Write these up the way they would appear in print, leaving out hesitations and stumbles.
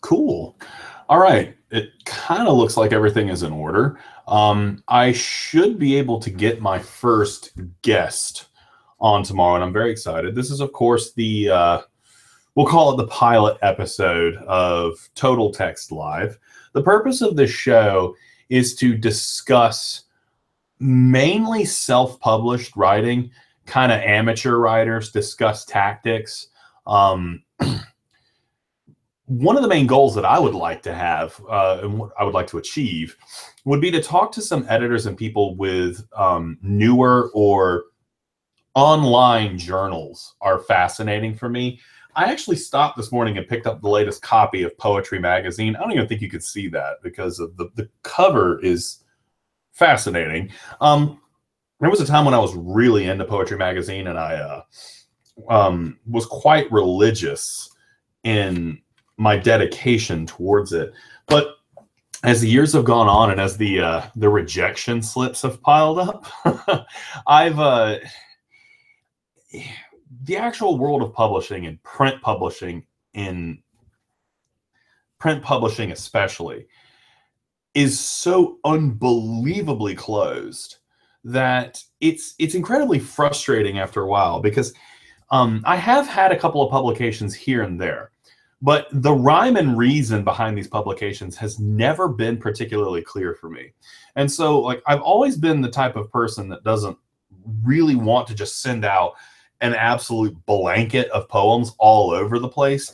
Cool. All right. It kind of looks like everything is in order. I should be able to get my first guest on tomorrow, and I'm very excited. This is, of course, we'll call it the pilot episode of Totaltext Live. The purpose of this show is to discuss mainly self-published writing, kind of amateur writers, discuss tactics. One of the main goals that I would like to have and what I would like to achieve would be to talk to some editors and people with newer or online journals are fascinating for me. I actually stopped this morning and picked up the latest copy of Poetry Magazine. I don't even think you could see that because of the cover is fascinating. There was a time when I was really into Poetry Magazine, and I was quite religious in my dedication towards it. But as the years have gone on and as the rejection slips have piled up, the actual world of publishing and print publishing especially is so unbelievably closed that it's incredibly frustrating after a while, because I have had a couple of publications here and there, but the rhyme and reason behind these publications has never been particularly clear for me. And so, like, I've always been the type of person that doesn't really want to just send out an absolute blanket of poems all over the place,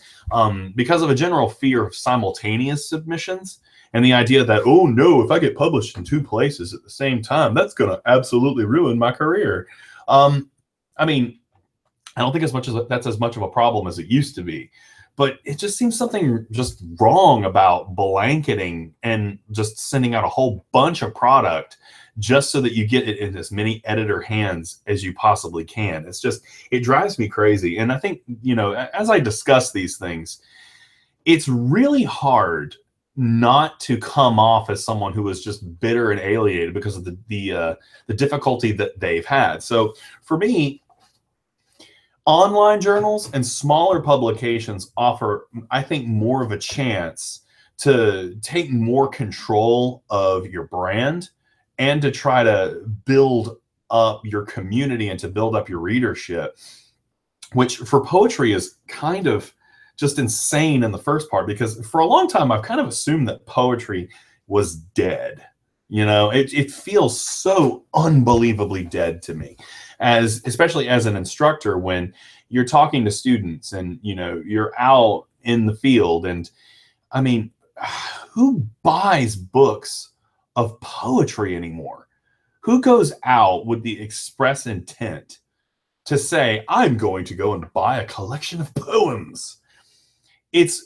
because of a general fear of simultaneous submissions and the idea that, oh no, if I get published in two places at the same time, that's going to absolutely ruin my career. I mean, I don't think that's as much of a problem as it used to be, but it just seems something just wrong about blanketing and just sending out a whole bunch of product just so that you get it in as many editor hands as you possibly can. It drives me crazy. And I think, as I discuss these things, it's really hard not to come off as someone who is just bitter and alienated because of the difficulty that they've had. So for me, online journals and smaller publications offer, I think, more of a chance to take more control of your brand and to try to build up your community and to build up your readership, which for poetry is kind of just insane in the first part, because for a long time I've kind of assumed that poetry was dead. It feels so unbelievably dead to me, especially as an instructor, when you're talking to students and you're out in the field, and I mean, who buys books of poetry anymore? Who goes out with the express intent to say, I'm going to go and buy a collection of poems? It's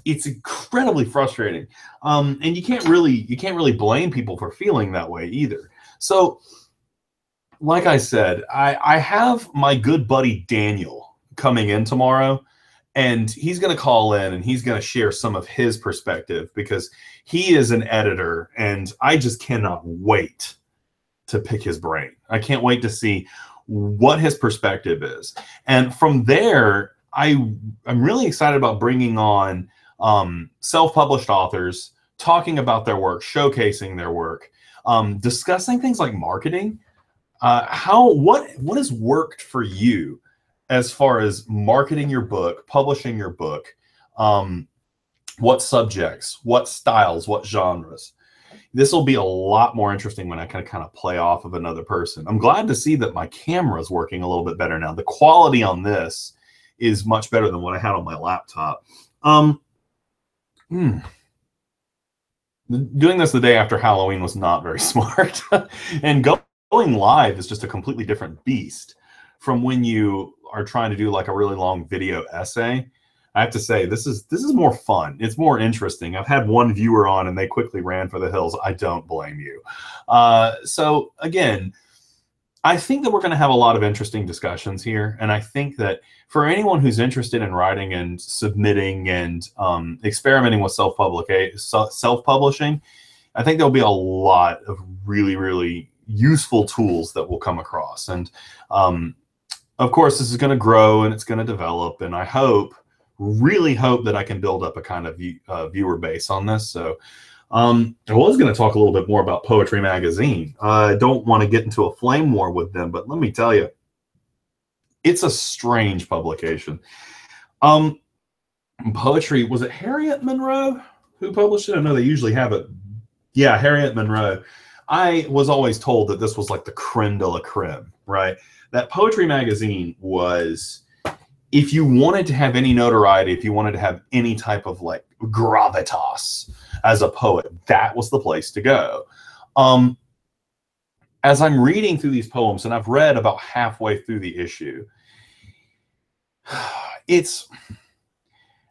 incredibly frustrating, and you can't really blame people for feeling that way either. So, like I said, I have my good buddy Daniel coming in tomorrow, and he's going to call in and he's going to share some of his perspective, because he is an editor, and I just cannot wait to pick his brain. I can't wait to see what his perspective is, and from there, I'm really excited about bringing on self-published authors, talking about their work, showcasing their work, discussing things like marketing. What has worked for you as far as marketing your book, publishing your book? What subjects, what styles, what genres? This will be a lot more interesting when I can kind of play off of another person. I'm glad to see that my camera is working a little bit better now. The quality on this is much better than what I had on my laptop. Doing this the day after Halloween was not very smart. And going live is just a completely different beast from when you are trying to do like a really long video essay. I have to say, this is more fun. It's more interesting. I've had one viewer on and they quickly ran for the hills. I don't blame you. So again, I think that we're going to have a lot of interesting discussions here. And I think that for anyone who's interested in writing and submitting and experimenting with self-publishing, I think there'll be a lot of really, really useful tools that we'll come across. And of course, this is going to grow and it's going to develop. And I hope really hope that I can build up a kind of viewer base on this. So I was going to talk a little bit more about Poetry Magazine. I don't want to get into a flame war with them, but let me tell you, it's a strange publication. Poetry, was it Harriet Monroe who published it? I know they usually have it. Yeah, Harriet Monroe. I was always told that this was like the creme de la creme, right? That Poetry Magazine was, if you wanted to have any notoriety, if you wanted to have any type of like gravitas as a poet, that was the place to go. As I'm reading through these poems, and I've read about halfway through the issue,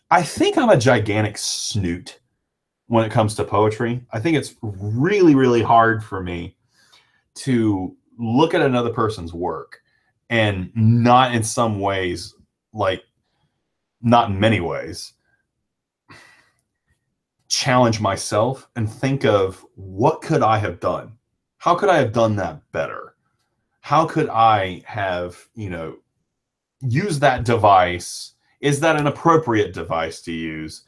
I think I'm a gigantic snoot when it comes to poetry. I think it's really, really hard for me to look at another person's work and not in some ways, like not in many ways, challenge myself and think of what could I have done? How could I have done that better? How could I have, used that device? Is that an appropriate device to use?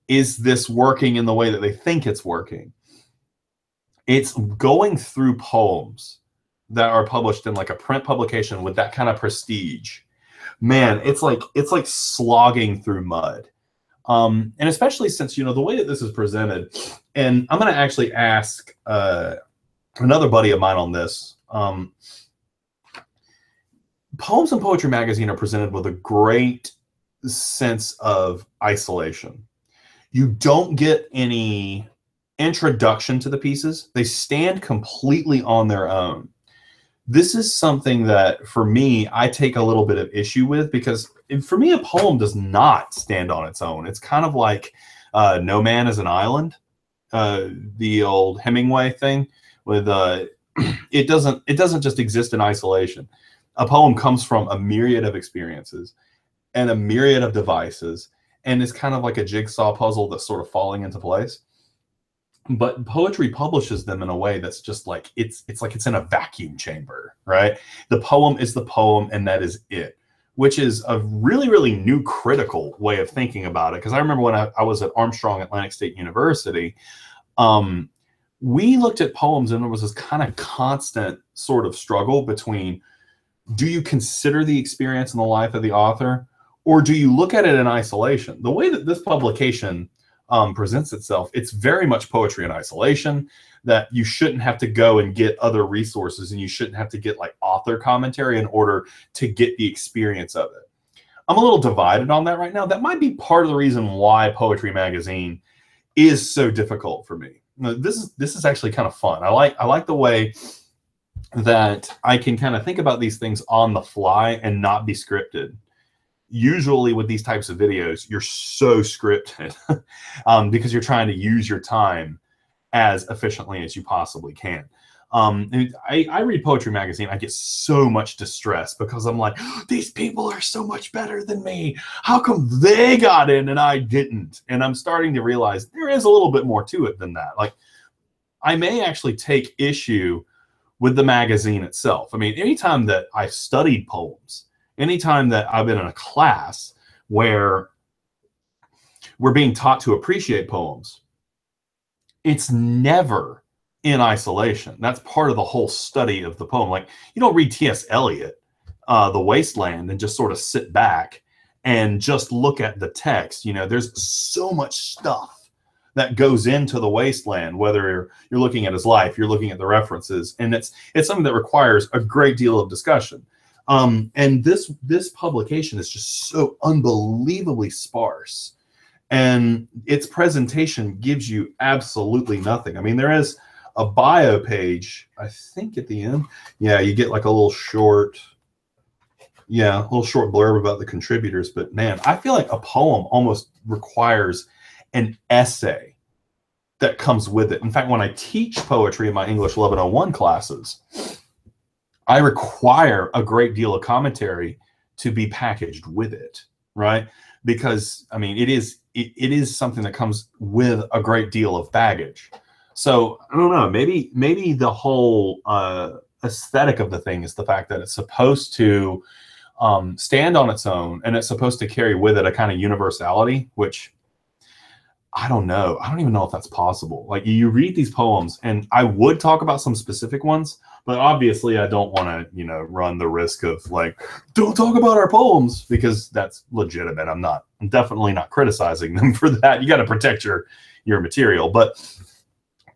Is this working in the way that they think it's working? It's going through poems that are published in like a print publication with that kind of prestige. Man, it's like slogging through mud. And especially since, the way that this is presented, and I'm going to actually ask another buddy of mine on this. Poems in Poetry Magazine are presented with a great sense of isolation. You don't get any introduction to the pieces. They stand completely on their own. This is something that, for me, I take a little bit of issue with, because for me, a poem does not stand on its own. It's kind of like No Man is an Island, the old Hemingway thing with it doesn't just exist in isolation. A poem comes from a myriad of experiences and a myriad of devices, and it's kind of like a jigsaw puzzle that's sort of falling into place. But poetry publishes them in a way that's just like it's like it's in a vacuum chamber, right? The poem is the poem, and that is it, which is a really, really new critical way of thinking about it. Because I remember when I was at Armstrong Atlantic State University, we looked at poems, and there was this kind of constant sort of struggle between, do you consider the experience in the life of the author, or do you look at it in isolation? The way that this publication presents itself, it's very much poetry in isolation, that you shouldn't have to go and get other resources, and you shouldn't have to get like author commentary in order to get the experience of it. I'm a little divided on that right now. That might be part of the reason why Poetry Magazine is so difficult for me. This is actually kind of fun. I like the way that I can kind of think about these things on the fly and not be scripted. Usually with these types of videos, you're so scripted because you're trying to use your time as efficiently as you possibly can. And I read Poetry Magazine, I get so much distress because I'm like, these people are so much better than me. How come they got in and I didn't? And I'm starting to realize there is a little bit more to it than that. Like, I may actually take issue with the magazine itself. I mean, anytime that I've studied poems, anytime that I've been in a class where we're being taught to appreciate poems, it's never in isolation. That's part of the whole study of the poem. Like, you don't read T.S. Eliot, The Wasteland, and just sort of sit back and just look at the text. There's so much stuff that goes into The Wasteland, whether you're looking at his life, you're looking at the references, and it's something that requires a great deal of discussion. And this publication is just so unbelievably sparse, and its presentation gives you absolutely nothing. I mean, there is a bio page, I think, at the end. Yeah, you get like a little short blurb about the contributors. But man, I feel like a poem almost requires an essay that comes with it. In fact, when I teach poetry in my English 1101 classes, I require a great deal of commentary to be packaged with it, right? Because, I mean, it is something that comes with a great deal of baggage. So I don't know, maybe the whole aesthetic of the thing is the fact that it's supposed to stand on its own, and it's supposed to carry with it a kind of universality, which I don't know. I don't even know if that's possible. Like, you read these poems, and I would talk about some specific ones, but obviously I don't want to, run the risk of like, don't talk about our poems, because that's legitimate. I'm definitely not criticizing them for that. You got to protect your material. But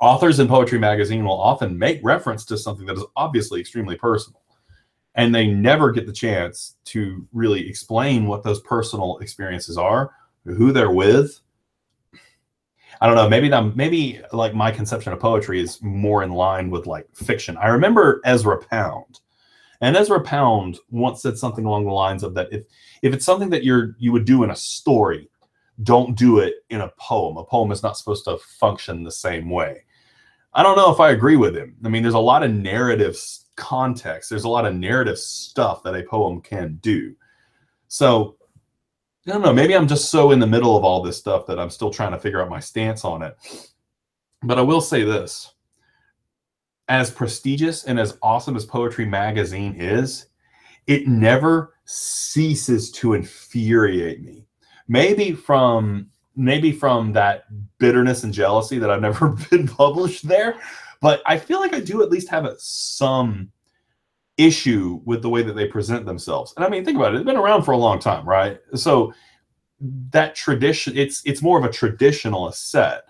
authors in Poetry Magazine will often make reference to something that is obviously extremely personal, and they never get the chance to really explain what those personal experiences are, who they're with. I don't know, maybe like my conception of poetry is more in line with like fiction. I remember Ezra Pound, and Ezra Pound once said something along the lines of that if it's something that you would do in a story, don't do it in a poem. A poem is not supposed to function the same way. I don't know if I agree with him. I mean, there's a lot of narrative context. There's a lot of narrative stuff that a poem can do. So I don't know, maybe I'm just so in the middle of all this stuff that I'm still trying to figure out my stance on it. But I will say this. As prestigious and as awesome as Poetry Magazine is, it never ceases to infuriate me. Maybe from that bitterness and jealousy that I've never been published there, but I feel like I do at least have some issue with the way that they present themselves. And I mean, think about it. It's been around for a long time, right? So that tradition, it's more of a traditionalist set.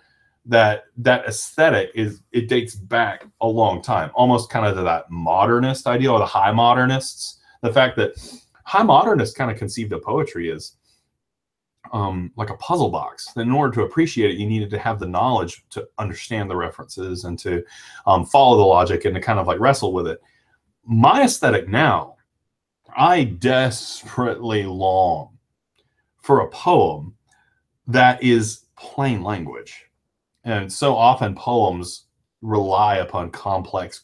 That aesthetic it dates back a long time, almost kind of to that modernist idea, or the high modernists. The fact that high modernists kind of conceived of poetry as like a puzzle box. And in order to appreciate it, you needed to have the knowledge to understand the references and to follow the logic and to kind of like wrestle with it. My aesthetic now, I desperately long for a poem that is plain language. And so often poems rely upon complex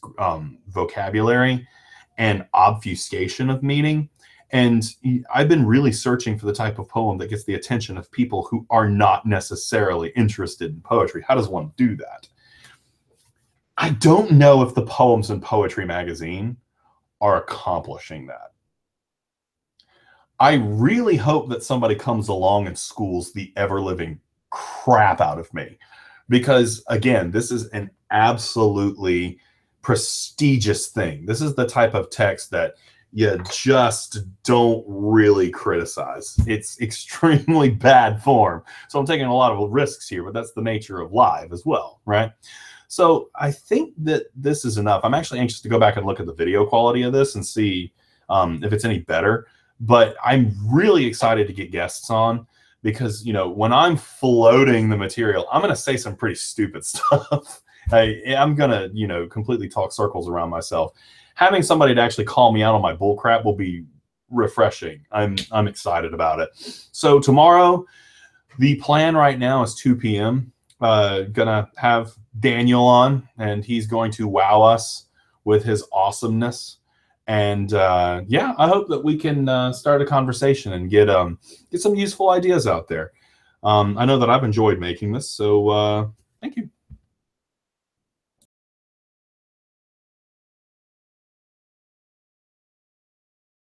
vocabulary and obfuscation of meaning. And I've been really searching for the type of poem that gets the attention of people who are not necessarily interested in poetry. How does one do that? I don't know if the poems in Poetry Magazine are accomplishing that. I really hope that somebody comes along and schools the ever-living crap out of me. Because, again, this is an absolutely prestigious thing. This is the type of text that you just don't really criticize. It's extremely bad form. So I'm taking a lot of risks here, but that's the nature of live as well, right? So I think that this is enough. I'm actually anxious to go back and look at the video quality of this and see if it's any better. But I'm really excited to get guests on, because, when I'm floating the material, I'm going to say some pretty stupid stuff. I'm going to, completely talk circles around myself. Having somebody to actually call me out on my bull crap will be refreshing. I'm excited about it. So tomorrow, the plan right now is 2 p.m. Gonna have Daniel on, and he's going to wow us with his awesomeness. And yeah, I hope that we can start a conversation and get some useful ideas out there. I know that I've enjoyed making this, so thank you.